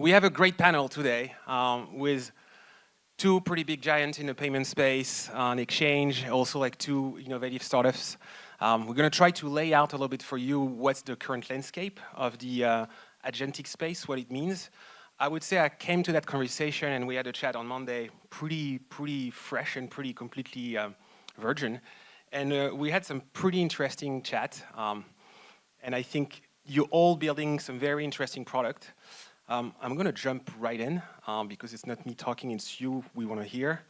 We have a great panel today with two pretty big giants in the payment space, an exchange, also like two innovative startups. We're going to try to lay out a little bit for you what's the current landscape of the agentic space, what it means. I would say I came to that conversation and we had a chat on Monday, pretty fresh and pretty completely virgin. And we had some pretty interesting chat. And I think you're all building some very interesting product. I'm going to jump right in because it's not me talking, it's you we want to hear.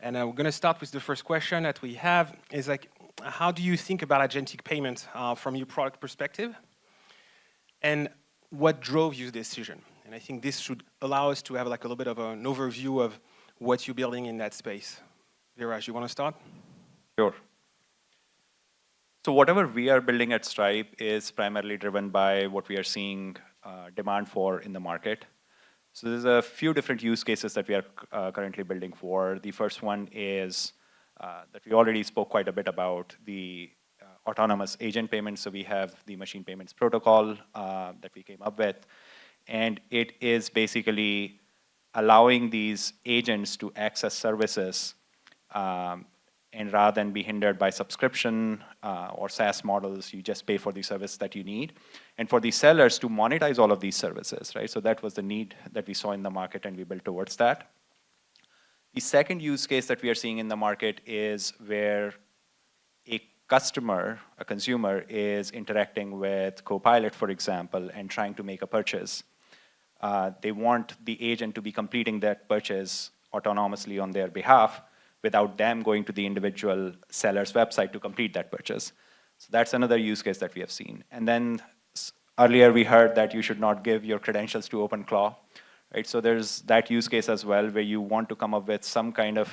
And we're going to start with the first question that we have is like, how do you think about agentic payment from your product perspective? And what drove you this decision? And I think this should allow us to have like a little bit of an overview of what you're building in that space. Viraj, you want to start? Sure. So whatever we are building at Stripe is primarily driven by what we are seeing demand for in the market. So there's a few different use cases that we are currently building for. The first one is that we already spoke quite a bit about, the autonomous agent payments. So we have the machine payments protocol that we came up with. And it is basically allowing these agents to access services and rather than be hindered by subscription or SaaS models, you just pay for the service that you need. And for the sellers to monetize all of these services, right? So that was the need that we saw in the market and we built towards that. The second use case that we are seeing in the market is where a customer, a consumer, is interacting with Copilot, for example, and trying to make a purchase. They want the agent to be completing that purchase autonomously on their behalf, without them going to the individual seller's website to complete that purchase. So that's another use case that we have seen. And then earlier we heard that you should not give your credentials to OpenClaw, right? So there's that use case as well where you want to come up with some kind of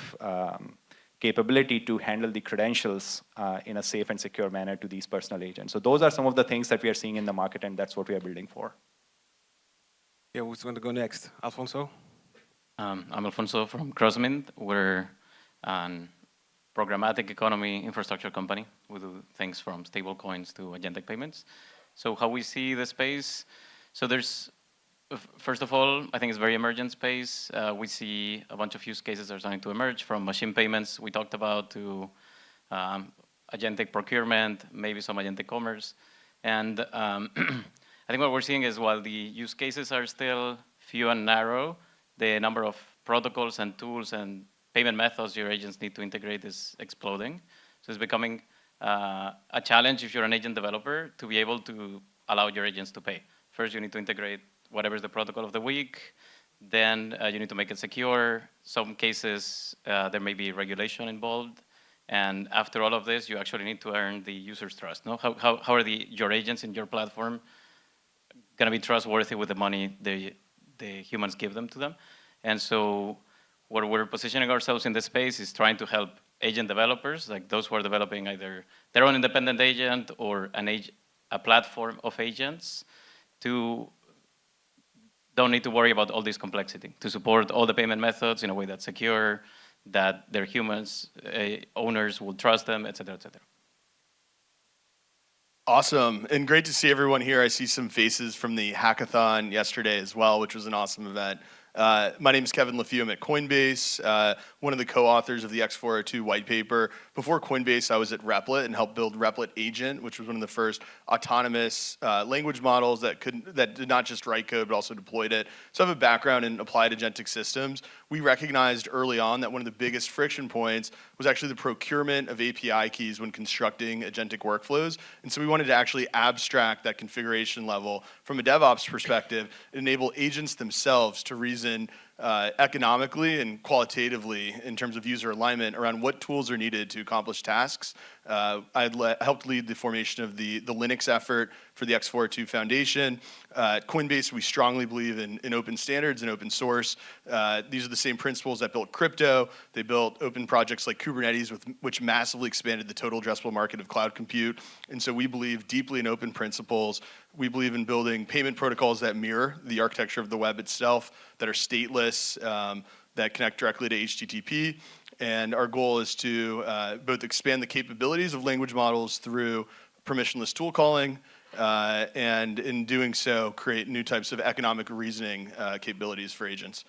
capability to handle the credentials in a safe and secure manner to these personal agents. So those are some of the things that we are seeing in the market and that's what we are building for. Yeah, who's going to go next? Alfonso? I'm Alfonso from Crossmint. We're an programmatic economy infrastructure company. We do things from stable coins to agentic payments. So how we see the space, so there's, first of all, I think it's a very emergent space. We see a bunch of use cases are starting to emerge from machine payments we talked about to agentic procurement, maybe some agentic commerce. And I think what we're seeing is while the use cases are still few and narrow, the number of protocols and tools and payment methods your agents need to integrate is exploding. So it's becoming a challenge if you're an agent developer to be able to allow your agents to pay. First, you need to integrate whatever is the protocol of the week. Then you need to make it secure. Some cases, there may be regulation involved. And after all of this, you actually need to earn the user's trust. No? How are your agents in your platform going to be trustworthy with the money the humans give them to them? And so where we're positioning ourselves in this space is trying to help agent developers, like those who are developing either their own independent agent or a platform of agents, to don't need to worry about all this complexity, to support all the payment methods in a way that's secure, that their humans, owners will trust them, et cetera, et cetera. Awesome, and great to see everyone here. I see some faces from the hackathon yesterday as well, which was an awesome event. My name is Kevin Leffew. I'm at Coinbase, one of the co-authors of the X402 white paper. Before Coinbase, I was at Replit and helped build Replit Agent, which was one of the first autonomous language models that did not just write code, but also deployed it. So I have a background in applied agentic systems. We recognized early on that one of the biggest friction points was actually the procurement of API keys when constructing agentic workflows. And so we wanted to actually abstract that configuration level from a DevOps perspective, enable agents themselves to reason economically and qualitatively in terms of user alignment around what tools are needed to accomplish tasks. I helped lead the formation of the Linux effort for the X402 Foundation. At Coinbase, we strongly believe in open standards and open source. These are the same principles that built crypto. They built open projects like Kubernetes, which massively expanded the total addressable market of cloud compute. And so we believe deeply in open principles. We believe in building payment protocols that mirror the architecture of the web itself, that are stateless, that connect directly to HTTP. And our goal is to both expand the capabilities of language models through permissionless tool calling, and in doing so, create new types of economic reasoning capabilities for agents.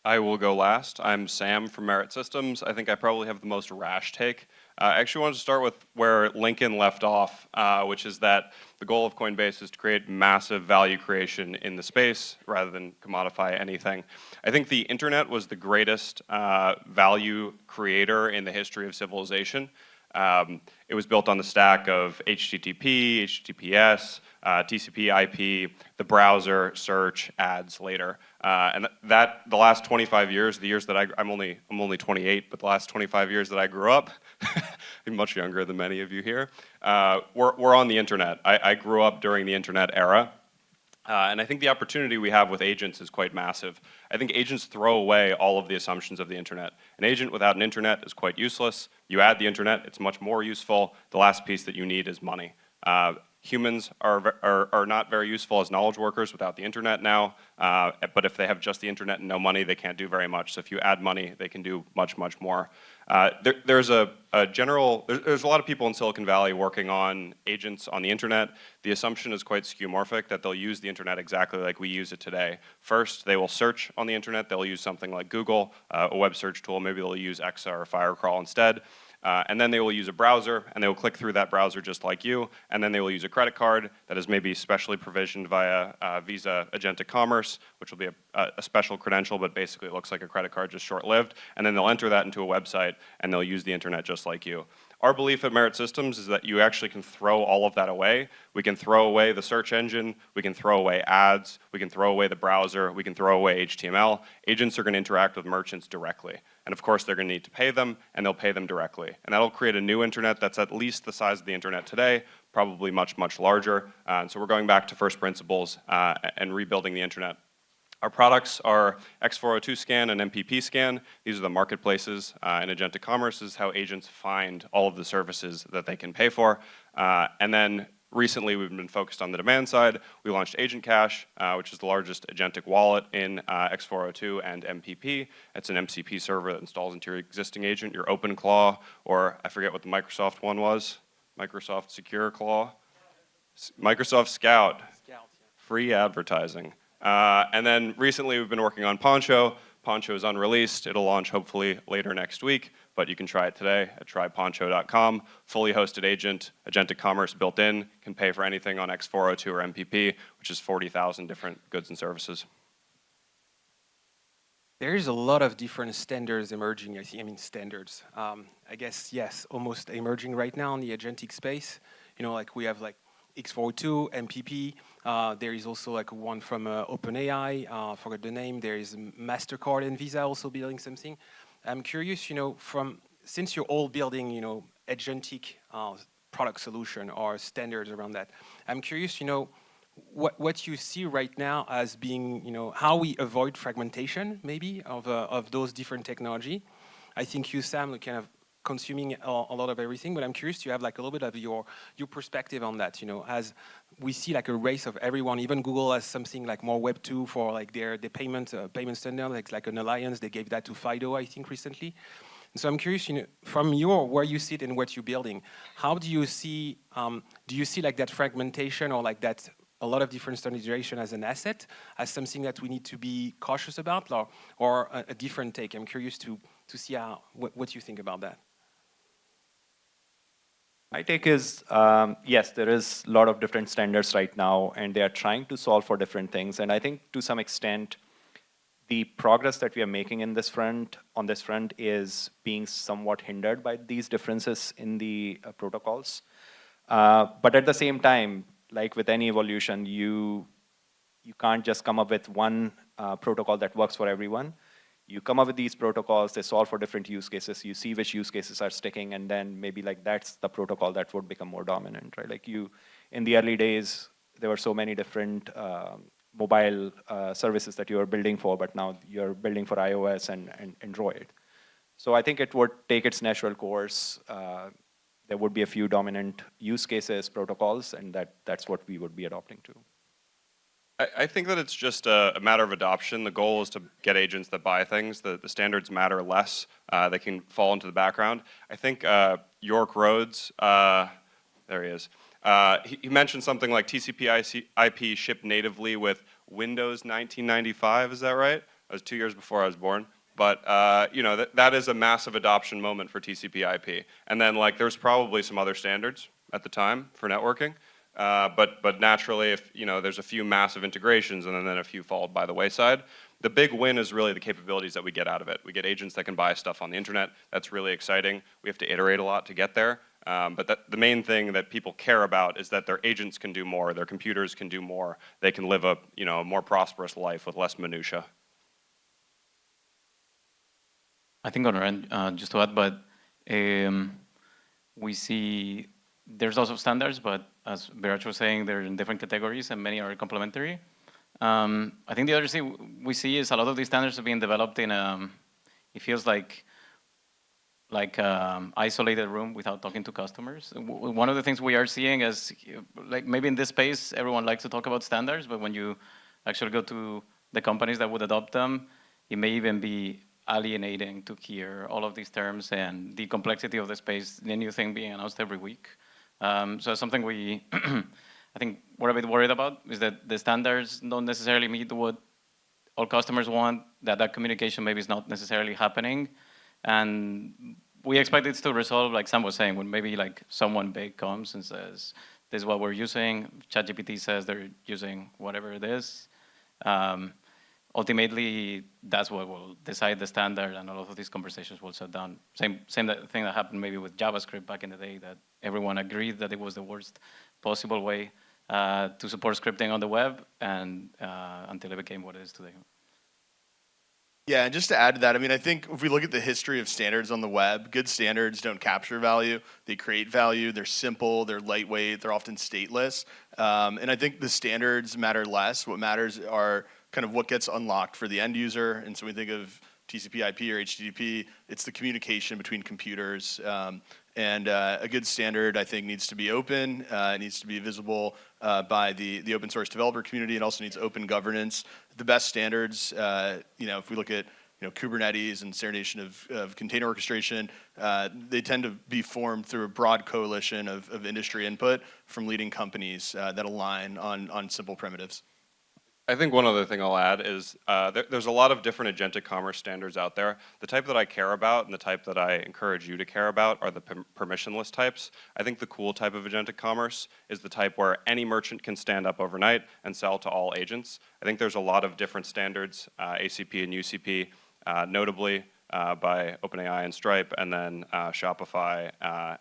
I will go last. I'm Sam from Merit Systems. I think I probably have the most rash take. I actually wanted to start with where Lincoln left off, which is that the goal of Coinbase is to create massive value creation in the space rather than commodify anything. I think the internet was the greatest value creator in the history of civilization. It was built on the stack of HTTP, HTTPS, TCP, IP, the browser, search, ads later, and the last 25 years, the years that I'm only 28, but the last 25 years that I grew up, I'm much younger than many of you here. We're on the internet. I grew up during the internet era. And I think the opportunity we have with agents is quite massive. I think agents throw away all of the assumptions of the internet. An agent without an internet is quite useless. You add the internet, it's much more useful. The last piece that you need is money. Humans are not very useful as knowledge workers without the internet now, but if they have just the internet and no money, they can't do very much. So if you add money, they can do much, much more. There's a lot of people in Silicon Valley working on agents on the internet. The assumption is quite skeuomorphic that they'll use the internet exactly like we use it today. First, they will search on the internet. They'll use something like Google, a web search tool. Maybe they'll use Exa or Firecrawl instead. And then they will use a browser, and they will click through that browser just like you, and then they will use a credit card that is maybe specially provisioned via Visa Agentic Commerce, which will be a special credential, but basically it looks like a credit card, just short-lived, and then they'll enter that into a website, and they'll use the internet just like you. Our belief at Merit Systems is that you actually can throw all of that away. We can throw away the search engine, we can throw away ads, we can throw away the browser, we can throw away HTML. Agents are going to interact with merchants directly. And of course, they're going to need to pay them, and they'll pay them directly. And that'll create a new internet that's at least the size of the internet today, probably much, much larger. And so we're going back to first principles and rebuilding the internet. Our products are X402 Scan and MPP Scan. These are the marketplaces in Agentic Commerce. This is how agents find all of the services that they can pay for. And then recently, we've been focused on the demand side. We launched Agent Cash, which is the largest agentic wallet in X402 and MPP. It's an MCP server that installs into your existing agent, your OpenClaw, or I forget what the Microsoft one was. Microsoft Secure Claw? Microsoft Scout. Free advertising. And then recently, we've been working on Poncho. Poncho is unreleased. It'll launch hopefully later next week, but you can try it today at tryponcho.com. Fully hosted agent, agentic commerce built in, can pay for anything on X402 or MPP, which is 40,000 different goods and services. There's a lot of different standards emerging. Standards. I guess, yes, almost emerging right now in the agentic space. You know, like we have like X402, MPP. There is also like one from OpenAI. Forgot the name. There is MasterCard and Visa also building something. I'm curious, you know, since you're all building, you know, agentic product solution or standards around that. I'm curious, you know, what you see right now as being, you know, how we avoid fragmentation maybe of those different technology. I think you, Sam, kind of consuming a lot of everything, but I'm curious to have like a little bit of your perspective on that, you know, as we see like a race of everyone, even Google has something like more Web 2 for like their payment standard, like an alliance, they gave that to Fido, I think, recently. And so I'm curious, you know, from where you sit and what you're building, how do you see like that fragmentation or like that a lot of different standardization as an asset, as something that we need to be cautious about, or a different take? I'm curious to see what you think about that. My take is, yes, there is a lot of different standards right now, and they are trying to solve for different things. And I think to some extent, the progress that we are making on this front is being somewhat hindered by these differences in the protocols. But at the same time, like with any evolution, you can't just come up with one protocol that works for everyone. You come up with these protocols, they solve for different use cases, you see which use cases are sticking, and then maybe like that's the protocol that would become more dominant, right? Like in the early days, there were so many different mobile services that you were building for, but now you're building for iOS and Android. So I think it would take its natural course. There would be a few dominant use cases, protocols, and that's what we would be adopting to. I think that it's just a matter of adoption. The goal is to get agents that buy things. The standards matter less. They can fall into the background. I think York Rhodes, there he is. He mentioned something like TCP/IP shipped natively with Windows 1995. Is that right? That was 2 years before I was born. But that is a massive adoption moment for TCP/IP. And then there's probably some other standards at the time for networking. But naturally, if there's a few massive integrations and then a few followed by the wayside, the big win is really the capabilities that we get out of it. We get agents that can buy stuff on the internet. That's really exciting. We have to iterate a lot to get there. But the main thing that people care about is that their agents can do more, their computers can do more, they can live a more prosperous life with less minutia. I think on our end, just to add, but we see there's also standards, but as Viraj was saying, they're in different categories and many are complementary. I think the other thing we see is a lot of these standards are being developed in it feels like isolated room without talking to customers. One of the things we are seeing is maybe in this space, everyone likes to talk about standards, but when you actually go to the companies that would adopt them, it may even be alienating to hear all of these terms and the complexity of the space, the new thing being announced every week. So something we, I think we're a bit worried about is that the standards don't necessarily meet what all customers want, that communication maybe is not necessarily happening. And we expect it to resolve, like Sam was saying, when maybe someone big comes and says, this is what we're using, ChatGPT says they're using whatever it is. Ultimately, that's what will decide the standard, and all of these conversations will shut down. Same thing that happened maybe with JavaScript back in the day, that everyone agreed that it was the worst possible way to support scripting on the web, and until it became what it is today. Yeah, and just to add to that, I mean, I think if we look at the history of standards on the web, good standards don't capture value. They create value. They're simple. They're lightweight. They're often stateless. And I think the standards matter less. What matters are kind of what gets unlocked for the end user. And so we think of TCP/IP or HTTP, it's the communication between computers. And a good standard, I think, needs to be open. It needs to be visible by the open source developer community. It also needs open governance. The best standards, if we look at Kubernetes and standardization of container orchestration, they tend to be formed through a broad coalition of industry input from leading companies that align on simple primitives. I think one other thing I'll add is there's a lot of different agentic commerce standards out there. The type that I care about and the type that I encourage you to care about are the permissionless types. I think the cool type of agentic commerce is the type where any merchant can stand up overnight and sell to all agents. I think there's a lot of different standards, ACP and UCP, notably by OpenAI and Stripe, and then Shopify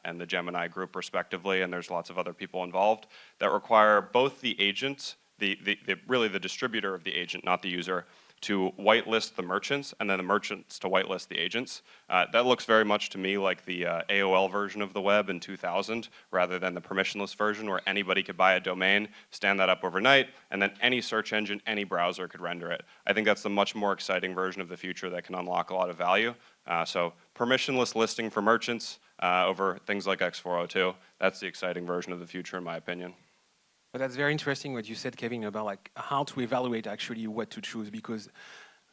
and the Gemini group respectively, and there's lots of other people involved that require both the agents, really the distributor of the agent, not the user, to whitelist the merchants, and then the merchants to whitelist the agents. That looks very much to me like the AOL version of the web in 2000, rather than the permissionless version where anybody could buy a domain, stand that up overnight, and then any search engine, any browser could render it. I think that's the much more exciting version of the future that can unlock a lot of value. So permissionless listing for merchants over things like X402, that's the exciting version of the future in my opinion. But that's very interesting what you said, Kevin, about how to evaluate actually what to choose, because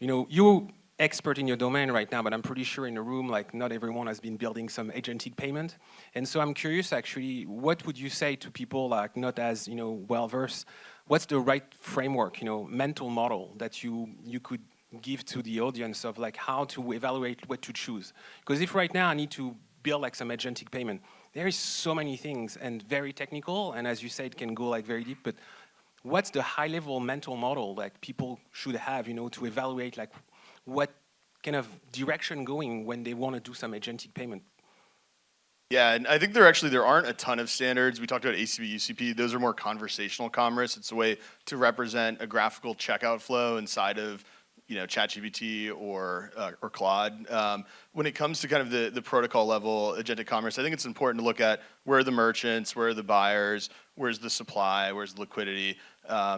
you're expert in your domain right now, but I'm pretty sure in the room not everyone has been building some agentic payment. And so I'm curious actually, what would you say to people not as well versed? What's the right framework, mental model that you could give to the audience of how to evaluate what to choose? Because if right now I need to build some agentic payment, there is so many things and very technical, and as you said, it can go very deep, but what's the high-level mental model people should have, to evaluate what kind of direction going when they want to do some agentic payment? Yeah, and I think there aren't a ton of standards. We talked about ACP, UCP. Those are more conversational commerce. It's a way to represent a graphical checkout flow inside of ChatGPT or Claude. When it comes to kind of the protocol level agentic commerce, I think it's important to look at where are the merchants, where are the buyers, where's the supply, where's the liquidity,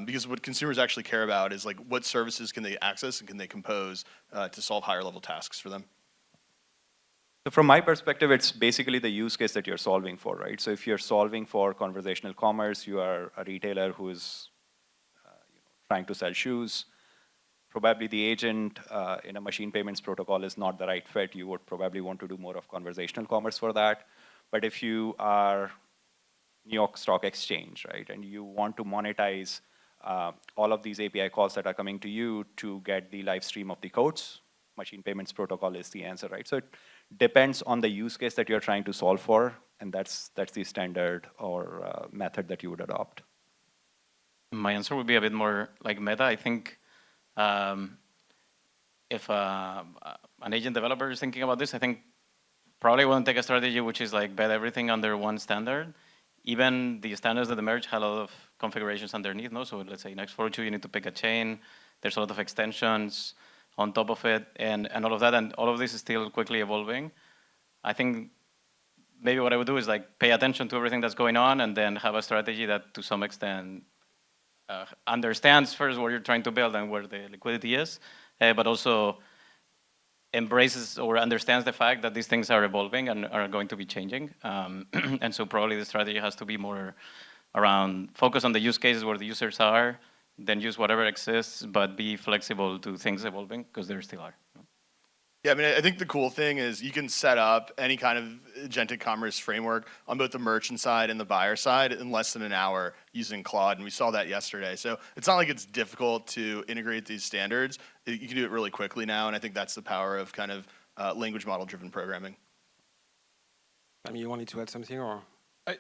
because what consumers actually care about is what services can they access and can they compose to solve higher level tasks for them. So from my perspective, it's basically the use case that you're solving for, right? So if you're solving for conversational commerce, you are a retailer who is trying to sell shoes. Probably the agent in a machine payments protocol is not the right fit. You would probably want to do more of conversational commerce for that. But if you are New York Stock Exchange, right? And you want to monetize all of these API calls that are coming to you to get the live stream of the codes. Machine payments protocol is the answer, right? So it depends on the use case that you're trying to solve for, and that's the standard or method that you would adopt. My answer would be a bit more like meta. I think if an agent developer is thinking about this, I think probably won't take a strategy which is like bet everything under one standard. Even the standards that emerge have a lot of configurations underneath, no? So let's say in X402, you need to pick a chain. There's a lot of extensions on top of it, and all of that, and all of this is still quickly evolving. I think maybe what I would do is like pay attention to everything that's going on, and then have a strategy that to some extent understands first what you're trying to build and where the liquidity is, but also embraces or understands the fact that these things are evolving and are going to be changing. And so probably the strategy has to be more around focus on the use cases where the users are, then use whatever exists, but be flexible to things evolving because there still are. Yeah, I mean, I think the cool thing is you can set up any kind of agentic commerce framework on both the merchant side and the buyer side in less than an hour using Claude, and we saw that yesterday. So it's not like it's difficult to integrate these standards. You can do it really quickly now, and I think that's the power of kind of language model-driven programming. I mean, you wanted to add something, or?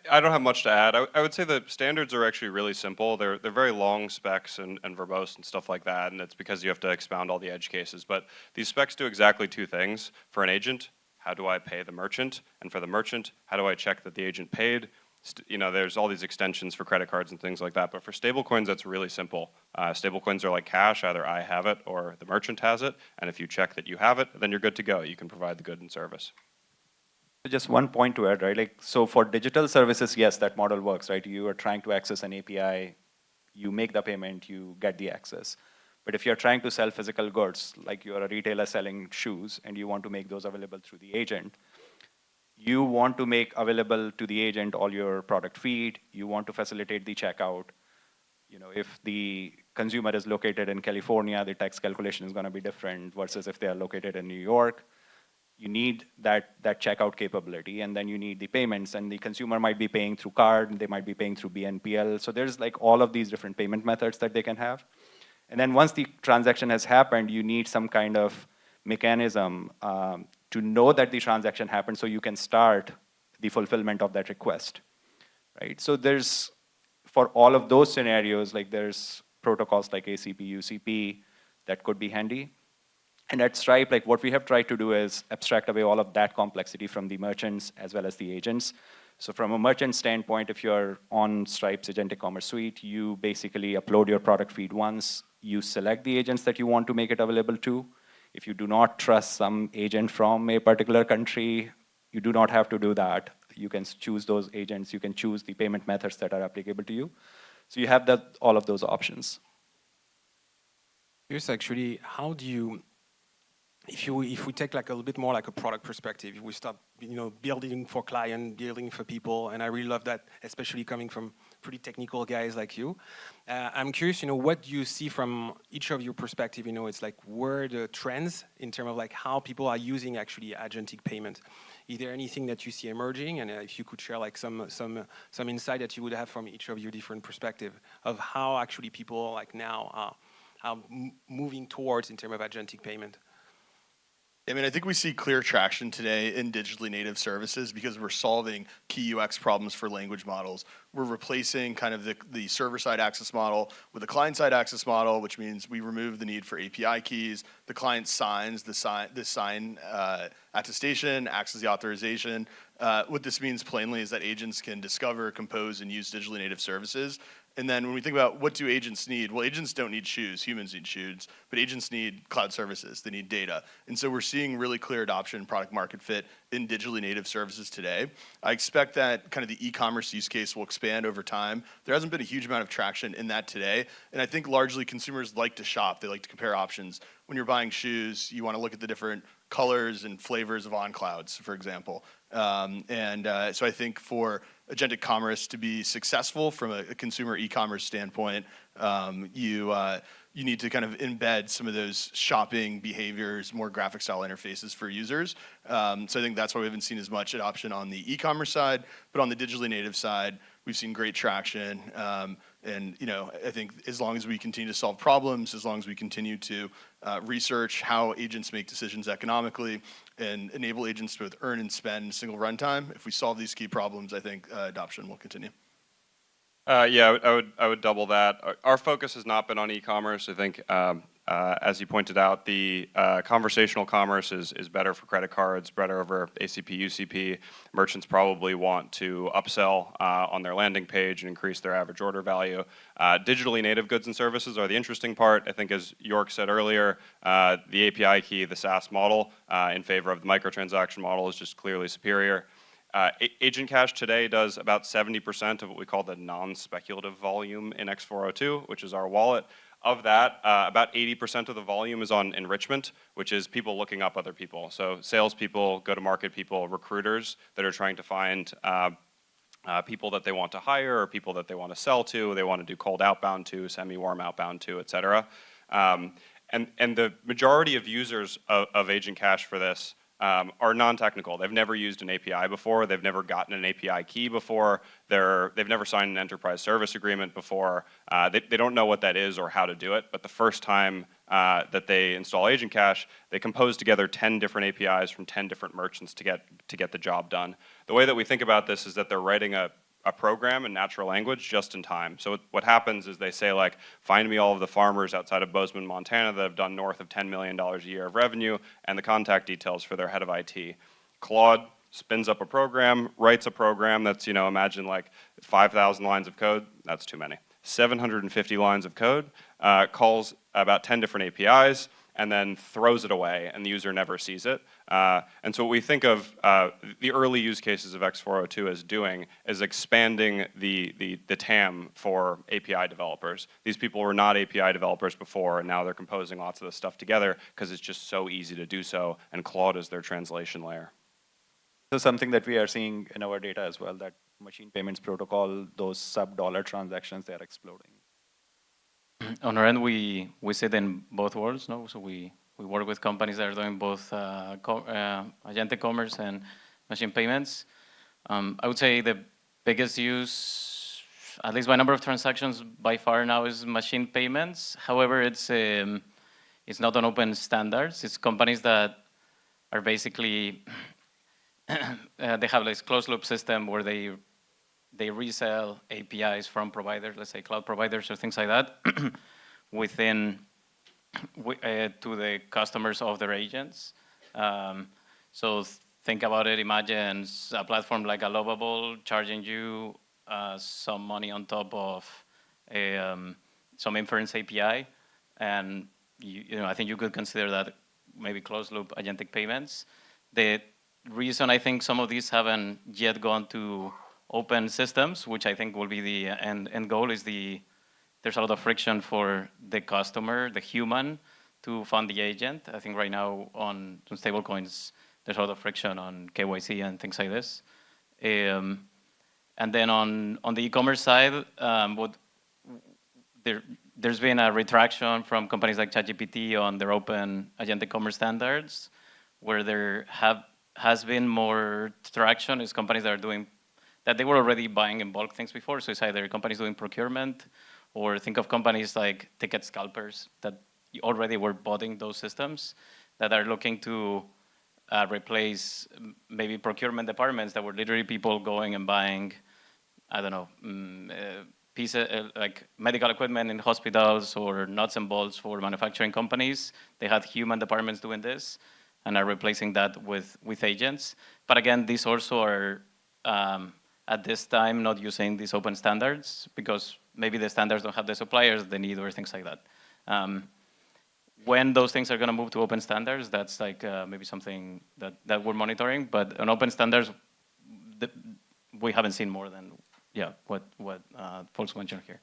I don't have much to add. I would say the standards are actually really simple. They're very long specs and verbose and stuff like that, and it's because you have to expound all the edge cases. But these specs do exactly two things. For an agent, how do I pay the merchant? And for the merchant, how do I check that the agent paid? You know, there's all these extensions for credit cards and things like that. But for stablecoins, that's really simple. Stablecoins are like cash. Either I have it or the merchant has it. And if you check that you have it, then you're good to go. You can provide the good and service. Just one point to add, right? Like, so for digital services, yes, that model works, right? You are trying to access an API, you make the payment, you get the access. But if you're trying to sell physical goods, like you're a retailer selling shoes and you want to make those available through the agent, you want to make available to the agent all your product feed, you want to facilitate the checkout. You know, if the consumer is located in California, the tax calculation is gonna be different versus if they are located in New York. You need that checkout capability, and then you need the payments, and the consumer might be paying through card, they might be paying through BNPL. So there's like all of these different payment methods that they can have. And then once the transaction has happened, you need some kind of mechanism to know that the transaction happened so you can start the fulfillment of that request, right? So there's, for all of those scenarios, like there's protocols like ACP, UCP that could be handy. And at Stripe, like what we have tried to do is abstract away all of that complexity from the merchants as well as the agents. So from a merchant standpoint, if you're on Stripe's Agentic Commerce Suite, you basically upload your product feed once, you select the agents that you want to make it available to. If you do not trust some agent from a particular country, you do not have to do that. You can choose those agents, you can choose the payment methods that are applicable to you. So you have all of those options. Here's actually, how do you, if we take like a little bit more like a product perspective, if we start building for client, building for people, and I really love that, especially coming from pretty technical guys like you. I'm curious, what do you see from each of your perspective? It's like where the trends in terms of like how people are using actually agentic payment. Is there anything that you see emerging? And if you could share like some insight that you would have from each of your different perspective of how actually people like now are moving towards in terms of agentic payment. I mean, I think we see clear traction today in digitally native services because we're solving key UX problems for language models. We're replacing kind of the server-side access model with a client-side access model, which means we remove the need for API keys. The client signs the sign attestation, acts as the authorization. What this means plainly is that agents can discover, compose, and use digitally native services. And then when we think about what do agents need, well, agents don't need shoes, humans need shoes, but agents need cloud services, they need data. And so we're seeing really clear adoption, product market fit in digitally native services today. I expect that kind of the e-commerce use case will expand over time. There hasn't been a huge amount of traction in that today. And I think largely consumers like to shop, they like to compare options. When you're buying shoes, you want to look at the different colors and flavors of on-clouds, for example. So I think for agentic commerce to be successful from a consumer e-commerce standpoint, you need to kind of embed some of those shopping behaviors, more graphic style interfaces for users. So I think that's why we haven't seen as much adoption on the e-commerce side, but on the digitally native side, we've seen great traction. And I think as long as we continue to solve problems, as long as we continue to research how agents make decisions economically and enable agents to both earn and spend in a single runtime, if we solve these key problems, I think adoption will continue. Yeah, I would double that. Our focus has not been on e-commerce. I think, as you pointed out, the conversational commerce is better for credit cards, better over ACP, UCP. Merchants probably want to upsell on their landing page and increase their average order value. Digitally native goods and services are the interesting part. I think, as York said earlier, the API key, the SaaS model, in favor of the microtransaction model is just clearly superior. Agent Cash today does about 70% of what we call the non-speculative volume in X402, which is our wallet. Of that, about 80% of the volume is on enrichment, which is people looking up other people. So salespeople, go-to-market people, recruiters that are trying to find people that they want to hire or people that they want to sell to, they want to do cold outbound to, semi-warm outbound to, et cetera. And the majority of users of Agent Cash for this are non-technical. They've never used an API before. They've never gotten an API key before. They've never signed an enterprise service agreement before. They don't know what that is or how to do it. But the first time that they install Agent Cash, they compose together 10 different APIs from 10 different merchants to get the job done. The way that we think about this is that they're writing a program in natural language just in time. So what happens is they say, like, find me all of the farmers outside of Bozeman, Montana that have done north of $10 million a year of revenue and the contact details for their head of IT. Claude spins up a program, writes a program that's, imagine like 5,000 lines of code. That's too many. 750 lines of code, calls about 10 different APIs, and then throws it away, and the user never sees it. And so what we think of the early use cases of X402 as doing is expanding the TAM for API developers. These people were not API developers before, and now they're composing lots of this stuff together because it's just so easy to do so, and Claude is their translation layer. So something that we are seeing in our data as well, that machine payments protocol, those sub-dollar transactions, they are exploding. On our end, we sit in both worlds, no? So we work with companies that are doing both agentic commerce and machine payments. I would say the biggest use, at least by number of transactions by far now, is machine payments. However, it's not on open standards. It's companies that are basically, they have this closed loop system where they resell APIs from providers, let's say cloud providers or things like that, within to the customers of their agents. So think about it. Imagine a platform like a Lovable charging you some money on top of some inference API, and I think you could consider that maybe closed loop agentic payments. The reason I think some of these haven't yet gone to open systems, which I think will be the end goal, is there's a lot of friction for the customer, the human, to fund the agent. I think right now on stablecoins, there's a lot of friction on KYC and things like this. And then on the e-commerce side, there's been a retraction from companies like ChatGPT on their open agentic commerce standards, where there has been more traction is companies that are doing that they were already buying in bulk things before. So it's either companies doing procurement, or think of companies like ticket scalpers that already were buying those systems that are looking to replace maybe procurement departments that were literally people going and buying, I don't know, pieces like medical equipment in hospitals or nuts and bolts for manufacturing companies. They had human departments doing this and are replacing that with agents. But again, these also are at this time not using these open standards because maybe the standards don't have the suppliers they need or things like that. When those things are going to move to open standards, that's like maybe something that we're monitoring. But on open standards, we haven't seen more than what folks mentioned here.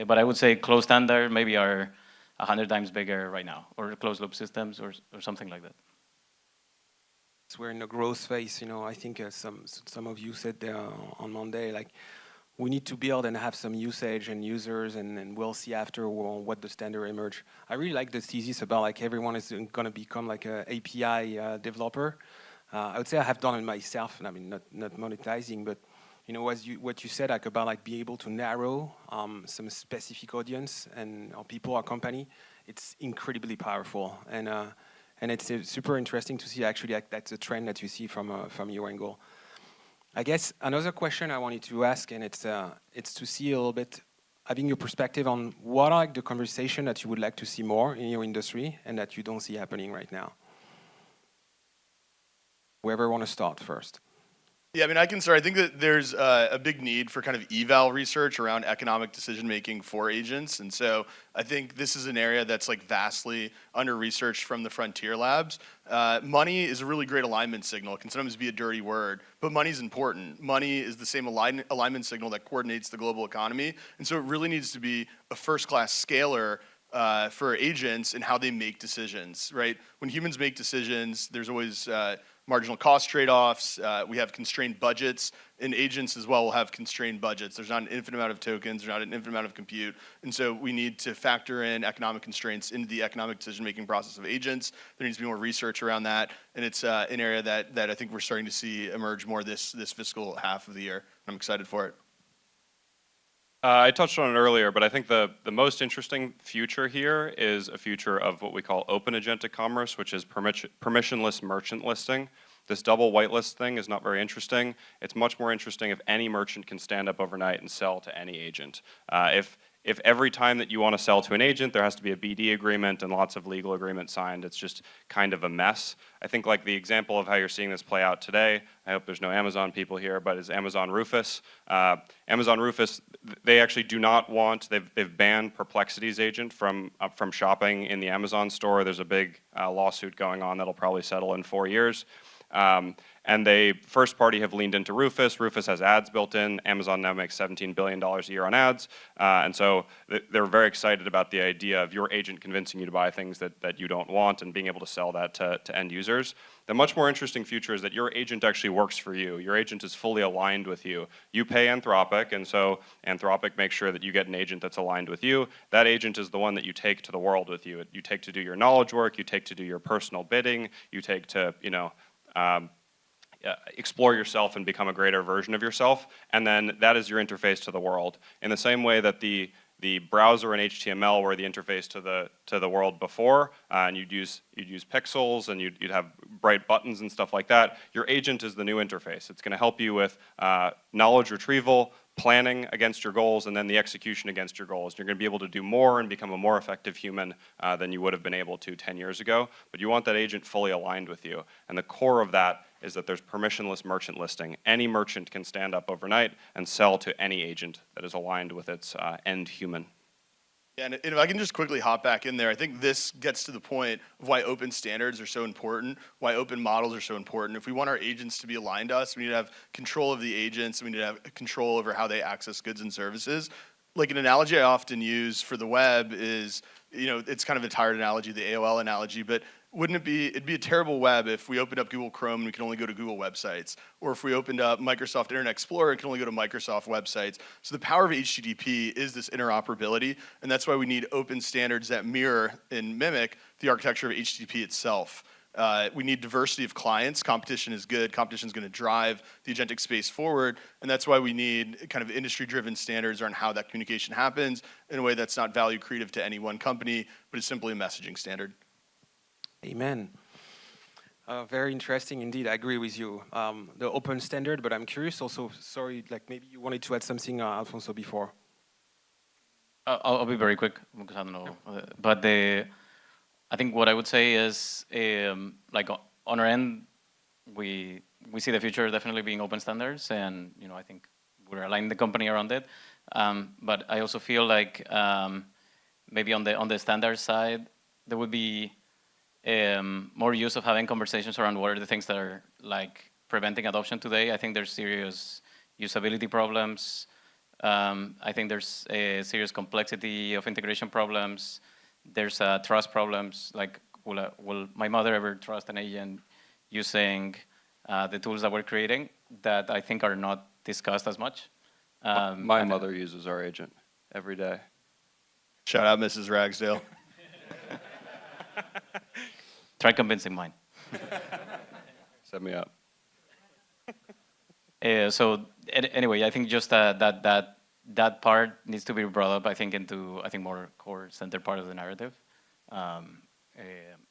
But I would say closed standard maybe are 100 times bigger right now, or closed loop systems or something like that. We're in a growth phase, I think some of you said there on Monday, like we need to build and have some usage and users, and we'll see after what the standard emerge. I really like the thesis about like everyone is going to become like an API developer. I would say I have done it myself, and I mean not monetizing, but what you said, like about like being able to narrow some specific audience and or people or company, it's incredibly powerful, and it's super interesting to see actually like that's a trend that you see from your angle. I guess another question I wanted to ask, and it's to see a little bit, having your perspective on what are like the conversation that you would like to see more in your industry and that you don't see happening right now. Whoever want to start first. Yeah, I mean, I can start. I think that there's a big need for kind of eval research around economic decision making for agents, and so I think this is an area that's like vastly under researched from the frontier labs. Money is a really great alignment signal. It can sometimes be a dirty word, but money is important. Money is the same alignment signal that coordinates the global economy, and so it really needs to be a first-class scaler for agents and how they make decisions, right? When humans make decisions, there's always marginal cost trade-offs. We have constrained budgets, and agents as well will have constrained budgets. There's not an infinite amount of tokens, there's not an infinite amount of compute, and so we need to factor in economic constraints into the economic decision-making process of agents. There needs to be more research around that, and it's an area that I think we're starting to see emerge more this fiscal half of the year. I'm excited for it. I touched on it earlier, but I think the most interesting future here is a future of what we call open agentic commerce, which is permissionless merchant listing. This double whitelist thing is not very interesting. It's much more interesting if any merchant can stand up overnight and sell to any agent. If every time that you want to sell to an agent, there has to be a BD agreement and lots of legal agreements signed, it's just kind of a mess. I think like the example of how you're seeing this play out today, I hope there's no Amazon people here, but is Amazon Rufus. Amazon Rufus, they actually do not want, they've banned Perplexity's agent from shopping in the Amazon store. There's a big lawsuit going on that'll probably settle in 4 years. And they, first party, have leaned into Rufus. Rufus has ads built in. Amazon now makes $17 billion a year on ads. And so they're very excited about the idea of your agent convincing you to buy things that you don't want and being able to sell that to end users. The much more interesting future is that your agent actually works for you. Your agent is fully aligned with you. You pay Anthropic, and so Anthropic makes sure that you get an agent that's aligned with you. That agent is the one that you take to the world with you. You take to do your knowledge work, you take to do your personal bidding, you take to, explore yourself and become a greater version of yourself, and then that is your interface to the world. In the same way that the browser and HTML were the interface to the world before, and you'd use pixels and you'd have bright buttons and stuff like that. Your agent is the new interface. It's going to help you with knowledge retrieval, planning against your goals, and then the execution against your goals. You're going to be able to do more and become a more effective human than you would have been able to 10 years ago. But you want that agent fully aligned with you. And the core of that is that there's permissionless merchant listing. Any merchant can stand up overnight and sell to any agent that is aligned with its end human. Yeah, and if I can just quickly hop back in there, I think this gets to the point of why open standards are so important, why open models are so important. If we want our agents to be aligned to us, we need to have control of the agents, we need to have control over how they access goods and services. Like an analogy I often use for the web is, it's kind of a tired analogy, the AOL analogy, but it'd be a terrible web if we opened up Google Chrome and we could only go to Google websites, or if we opened up Microsoft Internet Explorer and could only go to Microsoft websites. So the power of HTTP is this interoperability, and that's why we need open standards that mirror and mimic the architecture of HTTP itself. We need diversity of clients. Competition is good. Competition is going to drive the agentic space forward, and that's why we need kind of industry-driven standards around how that communication happens in a way that's not value creative to any one company, but is simply a messaging standard. Amen. Very interesting indeed. I agree with you. The open standard, but I'm curious also, sorry, like maybe you wanted to add something, Alfonso, before. I'll be very quick because I don't know. But I think what I would say is, like on our end, we see the future definitely being open standards, and I think we're aligning the company around it. But I also feel like maybe on the standard side, there would be more use of having conversations around what are the things that are like preventing adoption today. I think there's serious usability problems. I think there's a serious complexity of integration problems. There's trust problems, like will my mother ever trust an agent using the tools that we're creating that I think are not discussed as much? My mother uses our agent every day. Shout out Mrs. Ragsdale. Try convincing mine. Set me up. Anyway, I think just that part needs to be brought up, I think, into more core center part of the narrative,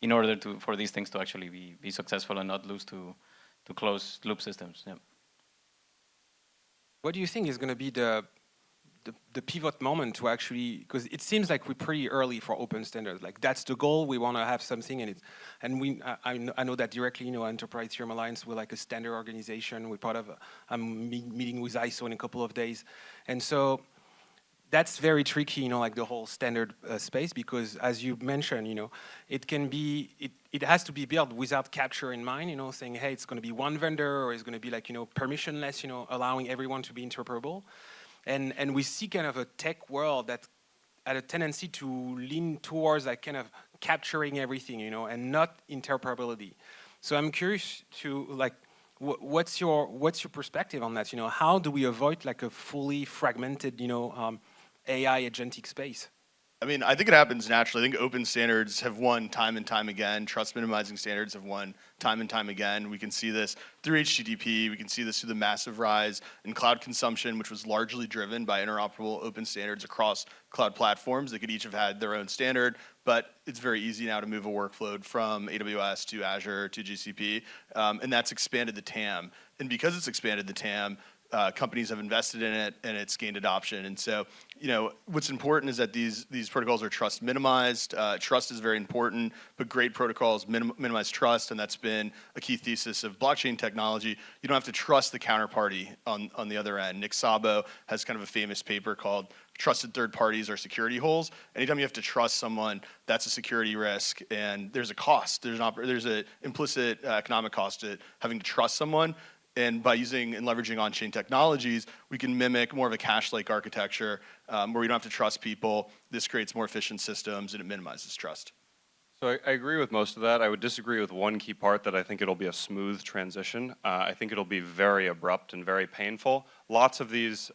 in order for these things to actually be successful and not lose to closed loop systems. Yeah. What do you think is going to be the pivot moment to actually, because it seems like we're pretty early for open standards. Like that's the goal. We want to have something, I know that directly. Enterprise Ethereum Alliance, we're like a standard organization. We're part of. I'm meeting with ISO in a couple of days, and so that's very tricky. Like the whole standard space, because as you mentioned, it can be it has to be built without capture in mind. Saying hey, it's going to be one vendor, or it's going to be like permissionless. Allowing everyone to be interoperable. And we see kind of a tech world that had a tendency to lean towards like kind of capturing everything, and not interoperability. So I'm curious to like, what's your perspective on that? How do we avoid like a fully fragmented, AI agentic space? I mean, I think it happens naturally. I think open standards have won time and time again. Trust minimizing standards have won time and time again. We can see this through HTTP. We can see this through the massive rise in cloud consumption, which was largely driven by interoperable open standards across cloud platforms. They could each have had their own standard, but it's very easy now to move a workload from AWS to Azure to GCP, and that's expanded the TAM. And because it's expanded the TAM, companies have invested in it, and it's gained adoption. And so, what's important is that these protocols are trust minimized. Trust is very important, but great protocols minimize trust, and that's been a key thesis of blockchain technology. You don't have to trust the counterparty on the other end. Nick Szabo has kind of a famous paper called "Trusted Third Parties Are Security Holes." Anytime you have to trust someone, that's a security risk, and there's a cost. There's an implicit economic cost to having to trust someone. And by using and leveraging on-chain technologies, we can mimic more of a cache-like architecture where we don't have to trust people. This creates more efficient systems, and it minimizes trust. So I agree with most of that. I would disagree with one key part, that I think it'll be a smooth transition. I think it'll be very abrupt and very painful. Lots of these,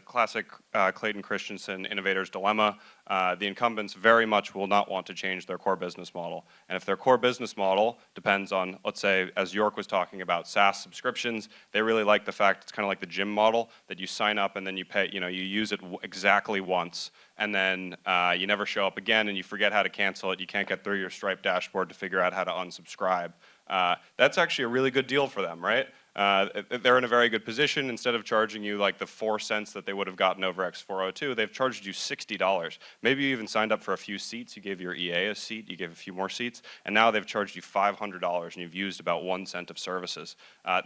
classic Clayton Christensen innovator's dilemma. The incumbents very much will not want to change their core business model. And if their core business model depends on, let's say, as York was talking about, SaaS subscriptions, they really like the fact it's kind of like the gym model, that you sign up and then you pay, you use it exactly once, and then you never show up again, and you forget how to cancel it. You can't get through your Stripe dashboard to figure out how to unsubscribe. That's actually a really good deal for them, right? They're in a very good position. Instead of charging you like the 4 cents that they would have gotten over X402, they've charged you $60. Maybe you even signed up for a few seats. You gave your EA a seat. You gave a few more seats. And now they've charged you $500, and you've used about 1 cent of services.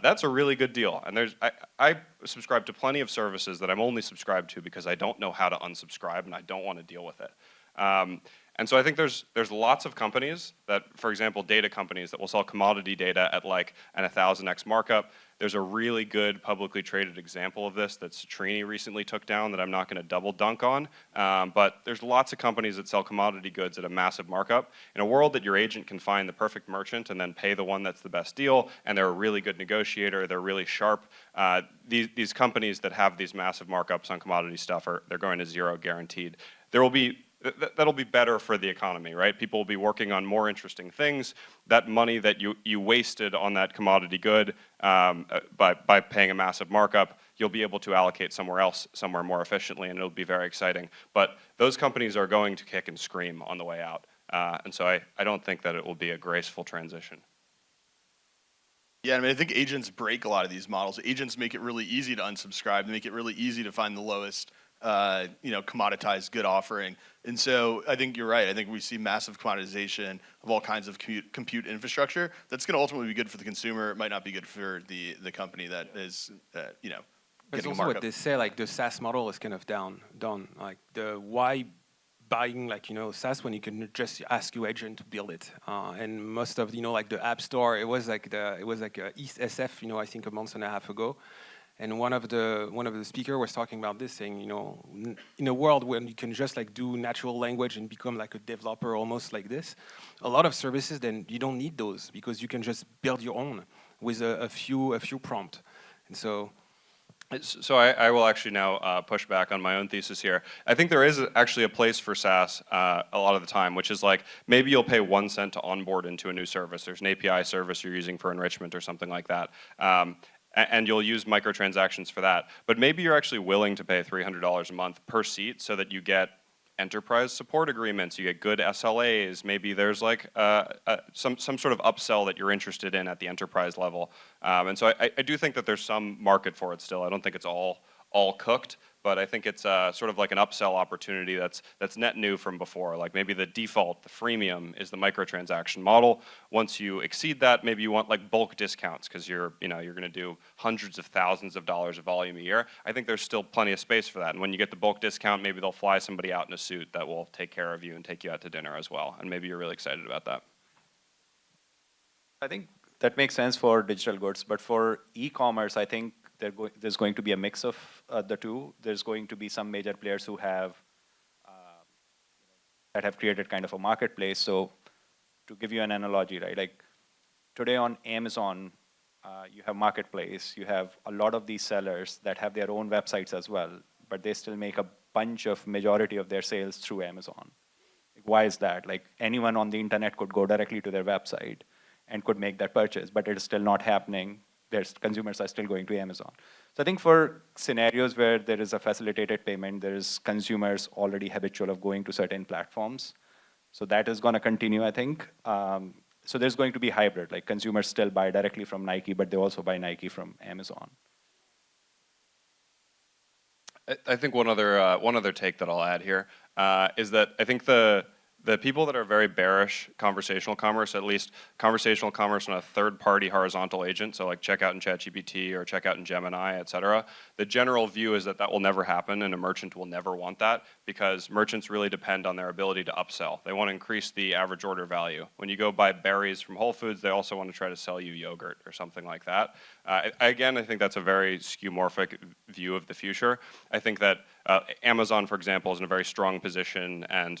That's a really good deal. And I subscribe to plenty of services that I'm only subscribed to because I don't know how to unsubscribe, and I don't want to deal with it. And so I think there's lots of companies that, for example, data companies that will sell commodity data at like an 1,000x markup. There's a really good publicly traded example of this that Citrini recently took down that I'm not going to double dunk on. But there's lots of companies that sell commodity goods at a massive markup. In a world that your agent can find the perfect merchant and then pay the one that's the best deal, and they're a really good negotiator, they're really sharp, these companies that have these massive markups on commodity stuff, they're going to zero guaranteed. That'll be better for the economy, right? People will be working on more interesting things. That money that you wasted on that commodity good by paying a massive markup, you'll be able to allocate somewhere else, somewhere more efficiently, and it'll be very exciting. But those companies are going to kick and scream on the way out. And so I don't think that it will be a graceful transition. Yeah, I mean, I think agents break a lot of these models. Agents make it really easy to unsubscribe. They make it really easy to find the lowest commoditized good offering. And so I think you're right. I think we see massive commoditization of all kinds of compute infrastructure. That's going to ultimately be good for the consumer. It might not be good for the company that is, getting That's a also markup. what they say, like the SaaS model is kind of done. Like why buying SaaS when you can just ask your agent to build it. And most of like the App Store, it was like East SF, I think a month and a half ago. And one of the speakers was talking about this, saying, in a world where you can just like do natural language and become like a developer almost like this, a lot of services, then you don't need those because you can just build your own with a few prompts. And so I will actually now push back on my own thesis here. I think there is actually a place for SaaS a lot of the time, which is like maybe you'll pay 1 cent to onboard into a new service. There's an API service you're using for enrichment or something like that. and you'll use microtransactions for that. But maybe you're actually willing to pay $300 a month per seat so that you get enterprise support agreements, you get good SLAs, maybe there's like some sort of upsell that you're interested in at the enterprise level. And so I do think that there's some market for it still. I don't think it's all cooked, but I think it's sort of like an upsell opportunity that's net new from before. Like maybe the default, the freemium, is the microtransaction model. Once you exceed that, maybe you want like bulk discounts because you're going to do hundreds of thousands of dollars of volume a year. I think there's still plenty of space for that. And when you get the bulk discount, maybe they'll fly somebody out in a suit that will take care of you and take you out to dinner as well. And maybe you're really excited about that. I think that makes sense for digital goods, but for e-commerce, I think there's going to be a mix of the two. There's going to be some major players who have that have created kind of a marketplace. So to give you an analogy, right? Like today on Amazon, you have marketplace. You have a lot of these sellers that have their own websites as well, but they still make a majority of their sales through Amazon. Like, why is that? Like anyone on the internet could go directly to their website and could make that purchase, but it is still not happening. Consumers are still going to Amazon. So I think for scenarios where there is a facilitated payment, there is consumers already habitual of going to certain platforms. So that is going to continue, I think. So there's going to be hybrid, like consumers still buy directly from Nike, but they also buy Nike from Amazon. I think one other take that I'll add here is that I think the people that are very bearish conversational commerce, at least conversational commerce on a third-party horizontal agent, so like checkout in ChatGPT or checkout in Gemini, et cetera, the general view is that that will never happen and a merchant will never want that because merchants really depend on their ability to upsell. They want to increase the average order value. When you go buy berries from Whole Foods, they also want to try to sell you yogurt or something like that. Again, I think that's a very skeuomorphic view of the future. I think that Amazon, for example, is in a very strong position, and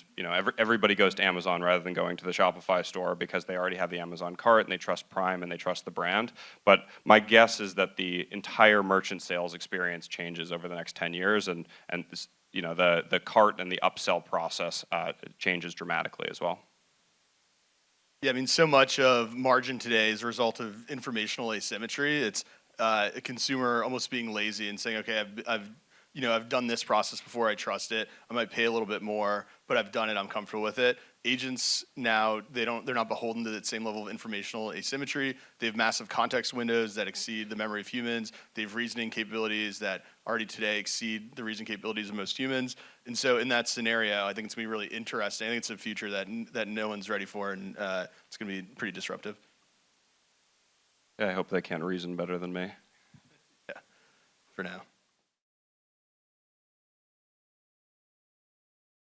everybody goes to Amazon rather than going to the Shopify store because they already have the Amazon cart and they trust Prime and they trust the brand. But my guess is that the entire merchant sales experience changes over the next 10 years, and this, the cart and the upsell process changes dramatically as well. Yeah, I mean, so much of margin today is a result of informational asymmetry. It's a consumer almost being lazy and saying, okay, I've done this process before, I trust it. I might pay a little bit more, but I've done it, I'm comfortable with it. Agents now, they're not beholden to that same level of informational asymmetry. They have massive context windows that exceed the memory of humans. They have reasoning capabilities that already today exceed the reasoning capabilities of most humans. And so in that scenario, I think it's going to be really interesting. I think it's a future that no one's ready for, and it's going to be pretty disruptive. Yeah, I hope they can't reason better than me. Yeah, for now.